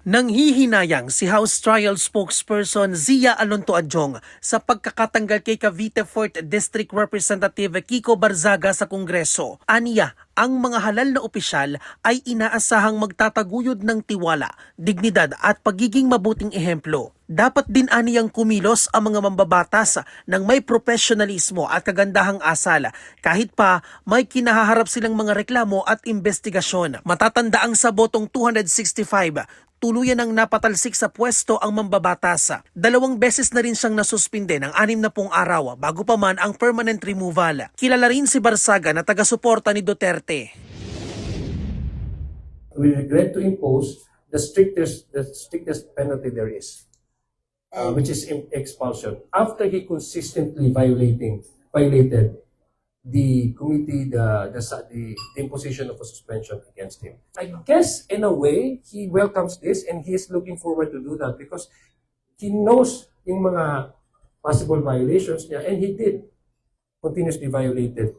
Nanghihinayang si House Trial Spokesperson Zia Alonto Adjong sa pagkakatanggal kay Cavite 4th District Representative Kiko Barzaga sa Kongreso. Aniya, ang mga halal na opisyal ay inaasahang magtataguyod ng tiwala, dignidad at pagiging mabuting ehemplo. Dapat din aniyang kumilos ang mga mambabatas ng may profesionalismo at kagandahang asal kahit pa may kinahaharap silang mga reklamo at investigasyon. Matatandaang sa botong 265, tuluyan ng napatalsik sa pwesto ang mambabatas. 2 beses na rin siyang nasuspinde ng 60 araw bago pa man ang permanent removal. Kilala rin si Barzaga na taga-suporta ni Duterte. We regret to impose the strictest penalty there is, which is expulsion. After he consistently violated the committee, the imposition of a suspension against him. I guess in a way, he welcomes this and he is looking forward to do that because he knows yung mga possible violations niya and he did continuously violated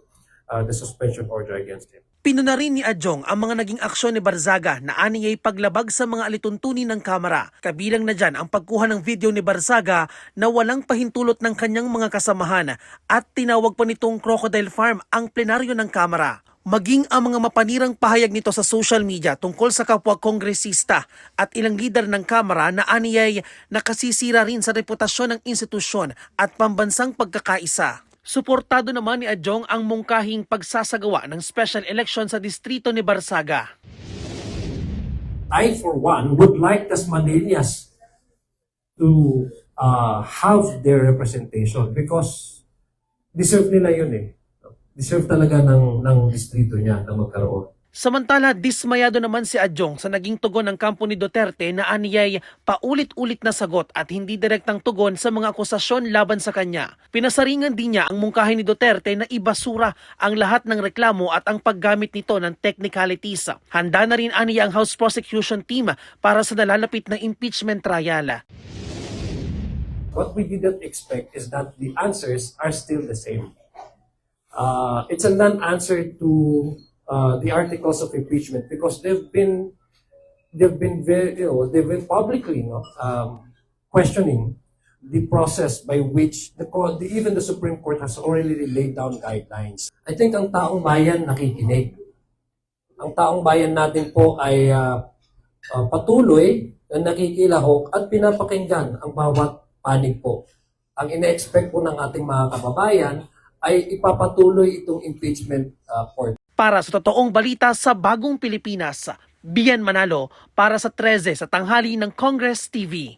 the suspension order against him. Pinuna rin ni Adjong ang mga naging aksyon ni Barzaga na aniya'y paglabag sa mga alituntunin ng Kamara. Kabilang na dyan ang pagkuha ng video ni Barzaga na walang pahintulot ng kanyang mga kasamahan at tinawag pa nitong Crocodile Farm ang plenaryo ng Kamara. Maging ang mga mapanirang pahayag nito sa social media tungkol sa kapwa kongresista at ilang lider ng Kamara na aniya'y nakasisira rin sa reputasyon ng institusyon at pambansang pagkakaisa. Suportado naman ni Adjong ang mungkahing pagsasagawa ng special election sa distrito ni Barzaga. I, for one, would like Tasmanians to have their representation because deserve nila yun eh. Deserve talaga ng distrito niya na magkaroon. Samantala, dismayado naman si Adjong sa naging tugon ng kampo ni Duterte na aniyay paulit-ulit na sagot at hindi direktang tugon sa mga akusasyon laban sa kanya. Pinasaringan din niya ang mungkahin ni Duterte na ibasura ang lahat ng reklamo at ang paggamit nito ng technicalities. Handa na rin aniya ang House Prosecution Team para sa nalalapit na impeachment trial. What we didn't expect is that the answers are still the same. It's a non-answer to the articles of impeachment because they've been publicly questioning the process by which even the Supreme Court has already laid down guidelines. I think ang taong bayan nakikinig. Ang taong bayan natin po ay patuloy na nakikilahok at pinapakinggan ang bawat panig po. Ang ina-expect po ng ating mga kababayan ay ipapatuloy itong impeachment court. Para sa totoong balita sa Bagong Pilipinas, Bian Manalo para sa 13 sa tanghali ng Congress TV.